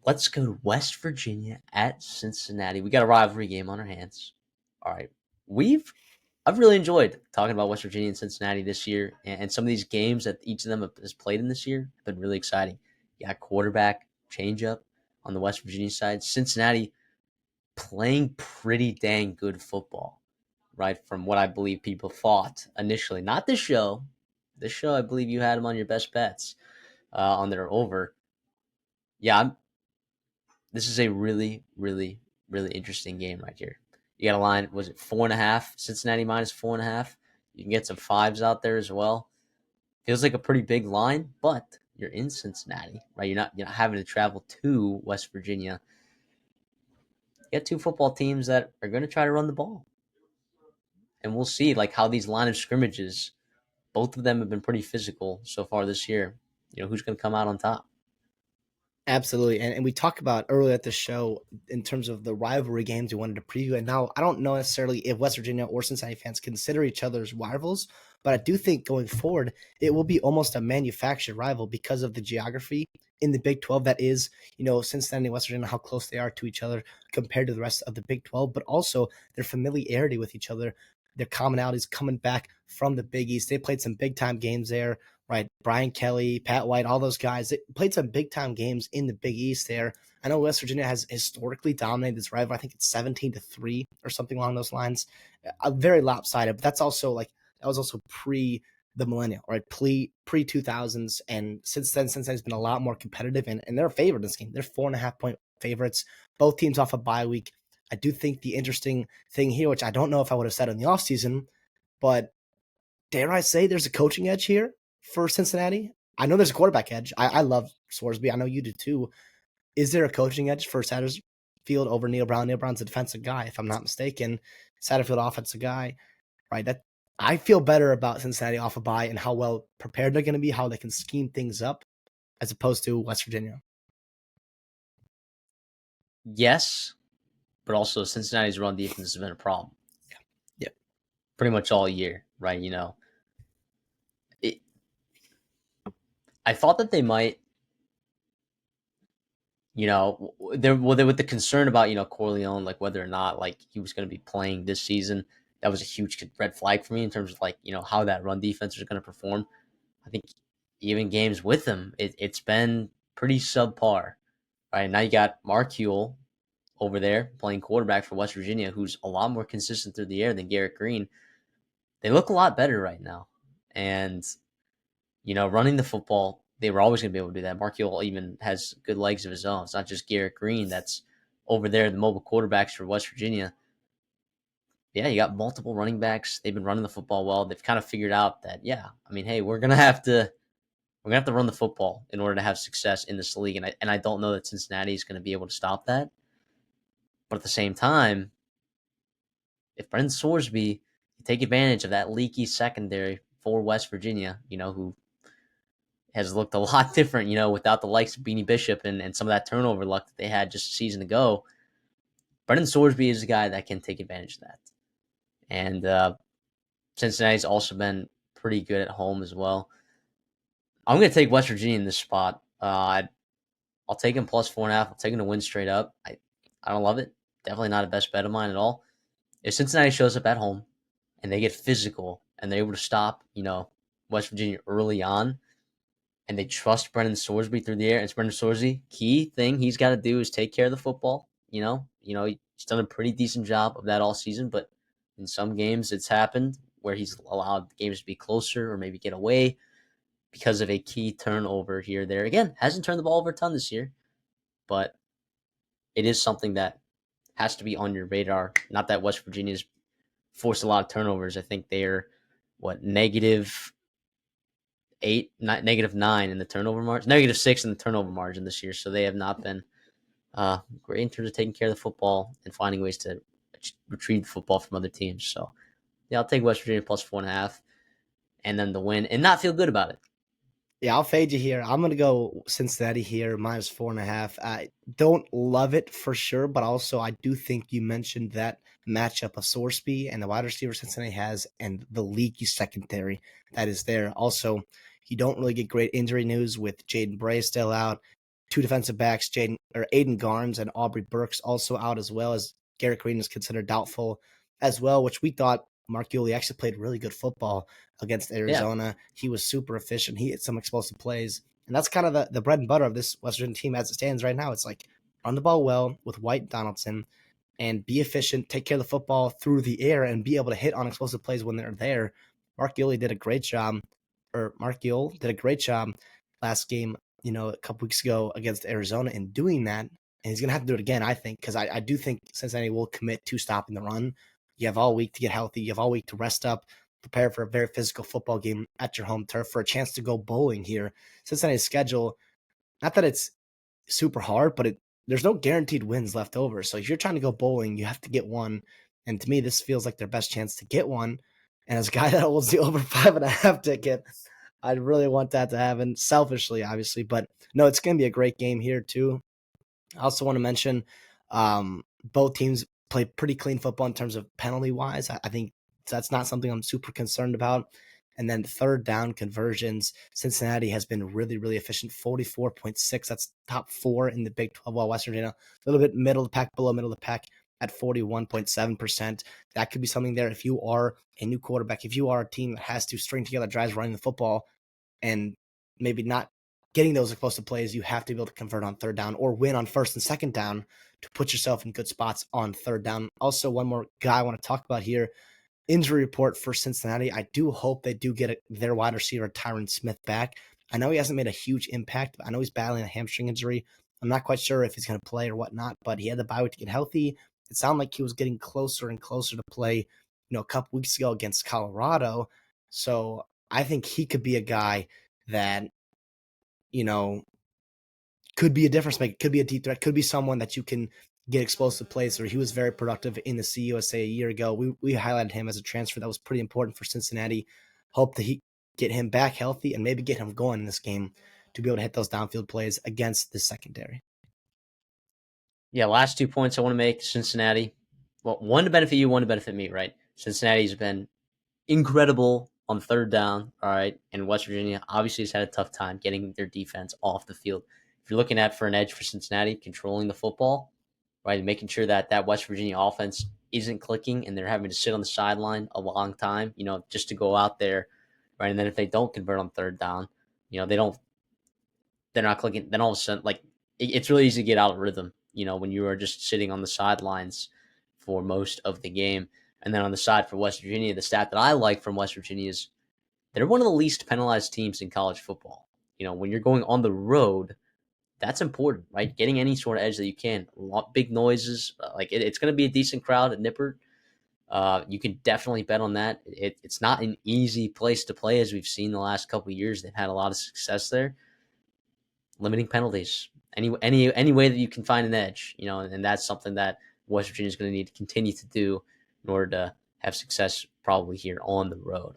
Let's go to West Virginia at Cincinnati. We got a rivalry game on our hands. All right. I've really enjoyed talking about West Virginia and Cincinnati this year, and some of these games that each of them has played in this year have been really exciting. You got quarterback changeup on the West Virginia side. Cincinnati playing pretty dang good football, right? From what I believe people thought initially. Not this show. This show, I believe you had them on your best bets on their over. Yeah, this is a really, really, really interesting game right here. You got a line, was it 4.5? Cincinnati minus 4.5. You can get some fives out there as well. Feels like a pretty big line, but you're in Cincinnati, right? You're not having to travel to West Virginia. You got two football teams that are going to try to run the ball, and we'll see like how these line of scrimmages. Both of them have been pretty physical so far this year. Who's going to come out on top? Absolutely. And we talked about earlier at the show in terms of the rivalry games we wanted to preview. And now I don't know necessarily if West Virginia or Cincinnati fans consider each other's rivals, but I do think going forward, it will be almost a manufactured rival because of the geography in the Big 12 that is, Cincinnati and West Virginia, how close they are to each other compared to the rest of the Big 12, but also their familiarity with each other, their commonalities coming back from the Big East. They played some big time games there, right? Brian Kelly, Pat White, all those guys, they played some big time games in the Big East there. I know West Virginia has historically dominated this rival. I think it's 17-3 or something along those lines. Very lopsided, but that was also pre the millennial, right? Pre 2000s. And since then, Cincinnati's been a lot more competitive and they're a favorite in this game. They're 4.5-point favorites, both teams off a bye week. I do think the interesting thing here, which I don't know if I would have said in the offseason, but dare I say there's a coaching edge here for Cincinnati? I know there's a quarterback edge. I love Swarsby. I know you do too. Is there a coaching edge for Satterfield over Neil Brown? Neil Brown's a defensive guy, if I'm not mistaken. Satterfield, offensive guy, right? That I feel better about Cincinnati off a bye and how well prepared they're going to be, how they can scheme things up, as opposed to West Virginia. Yes, but also Cincinnati's run defense has been a problem. Yeah. Pretty much all year, right? I thought that they might, they with the concern about, Corleone, like whether or not like he was going to be playing this season. That was a huge red flag for me in terms of like, how that run defense is going to perform. I think even games with him, it's been pretty subpar. Right now, you got Mark Huell over there playing quarterback for West Virginia, who's a lot more consistent through the air than Garrett Green. They look a lot better right now, and running the football, they were always going to be able to do that. Mark Huell even has good legs of his own. It's not just Garrett Green that's over there, the mobile quarterbacks for West Virginia. Yeah, you got multiple running backs. They've been running the football well. They've kind of figured out that, hey, we're gonna have to run the football in order to have success in this league. And I don't know that Cincinnati is going to be able to stop that. But at the same time, if Brendan Sorsby can take advantage of that leaky secondary for West Virginia, who has looked a lot different, without the likes of Beanie Bishop and some of that turnover luck that they had just a season ago, Brendan Sorsby is a guy that can take advantage of that. And Cincinnati's also been pretty good at home as well. I'm going to take West Virginia in this spot. I'll take him plus 4.5. I'll take him to win straight up. I don't love it. Definitely not a best bet of mine at all. If Cincinnati shows up at home and they get physical and they're able to stop, West Virginia early on, and they trust Brendan Sorsby through the air, and it's Brendan Sorsby, key thing he's got to do is take care of the football. He's done a pretty decent job of that all season, but in some games it's happened where he's allowed the games to be closer or maybe get away because of a key turnover here or there. Again, hasn't turned the ball over a ton this year, but it is something that has to be on your radar. Not that West Virginia's forced a lot of turnovers. I think they're -8, -9 in the turnover margin, -6 in the turnover margin this year. So they have not been great in terms of taking care of the football and finding ways to retrieve the football from other teams. So yeah, I'll take West Virginia plus 4.5 and then the win and not feel good about it. Yeah, I'll fade you here. I'm going to go Cincinnati here, -4.5. I don't love it for sure, but also I do think you mentioned that matchup of Sorsby and the wide receiver Cincinnati has and the leaky secondary that is there. Also, you don't really get great injury news with Jaden Bray still out. two defensive backs, Jaden or Aiden Garnes and Aubrey Burks, also out as well as Garrett Green is considered doubtful as well, which we thought Mark Yuli actually played really good football against Yeah, Arizona. He was super efficient. He hit some explosive plays. And that's kind of the bread and butter of this West Virginia team as it stands right now. It's like run the ball well with White Donaldson and be efficient, take care of the football through the air, and be able to hit on explosive plays when they're there. Mark Yuli did a great job, or Mark Yule did a great job last game, a couple weeks ago against Arizona in doing that. And he's going to have to do it again, I think, because I do think Cincinnati will commit to stopping the run. You have all week to get healthy. You have all week to rest up, prepare for a very physical football game at your home turf for a chance to go bowling here. Cincinnati's schedule, not that it's super hard, but there's no guaranteed wins left over. So if you're trying to go bowling, you have to get one. And to me, this feels like their best chance to get one. And as a guy that holds the over 5.5 ticket, I really want that to happen selfishly, obviously. But no, it's going to be a great game here, too. I also want to mention both teams play pretty clean football in terms of penalty wise. I think that's not something I'm super concerned about. And then third down conversions, Cincinnati has been really, really efficient, 44.6. That's top four in the Big 12, while West Virginia, a little bit middle of the pack, below middle of the pack at 41.7%. That could be something there if you are a new quarterback, if you are a team that has to string together drives running the football and maybe not getting those explosive plays, you have to be able to convert on third down or win on first and second down to put yourself in good spots on third down. Also, one more guy I want to talk about here, injury report for Cincinnati. I do hope they do get their wide receiver Tyron Smith back. I know he hasn't made a huge impact, but I know he's battling a hamstring injury. I'm not quite sure if he's going to play or whatnot, but he had the bye week to get healthy. It sounded like he was getting closer and closer to play, a couple weeks ago against Colorado. So I think he could be a guy that, you know, could be a difference maker, could be a deep threat, could be someone that you can get explosive plays. Or he was very productive in the CUSA a year ago. We highlighted him as a transfer that was pretty important for Cincinnati. Hope that he get him back healthy and maybe get him going in this game to be able to hit those downfield plays against the secondary. yeah. Last 2 points I want to make: Cincinnati. Well, one to benefit you, one to benefit me. Right? Cincinnati's been incredible on third down. All right, and West Virginia obviously has had a tough time getting their defense off the field. If you're looking at for an edge for Cincinnati, controlling the football, right, and making sure that West Virginia offense isn't clicking and they're having to sit on the sideline a long time, just to go out there, right, and then if they don't convert on third down, they're not clicking. Then all of a sudden, like it's really easy to get out of rhythm, when you are just sitting on the sidelines for most of the game. And then on the side for West Virginia, the stat that I like from West Virginia is they're one of the least penalized teams in college football. When you're going on the road, that's important, right? Getting any sort of edge that you can. Big noises, it's going to be a decent crowd at Nippert. You can definitely bet on that. It's not an easy place to play, as we've seen the last couple of years. They've had a lot of success there. Limiting penalties, any way that you can find an edge, and that's something that West Virginia is going to need to continue to do in order to have success probably here on the road.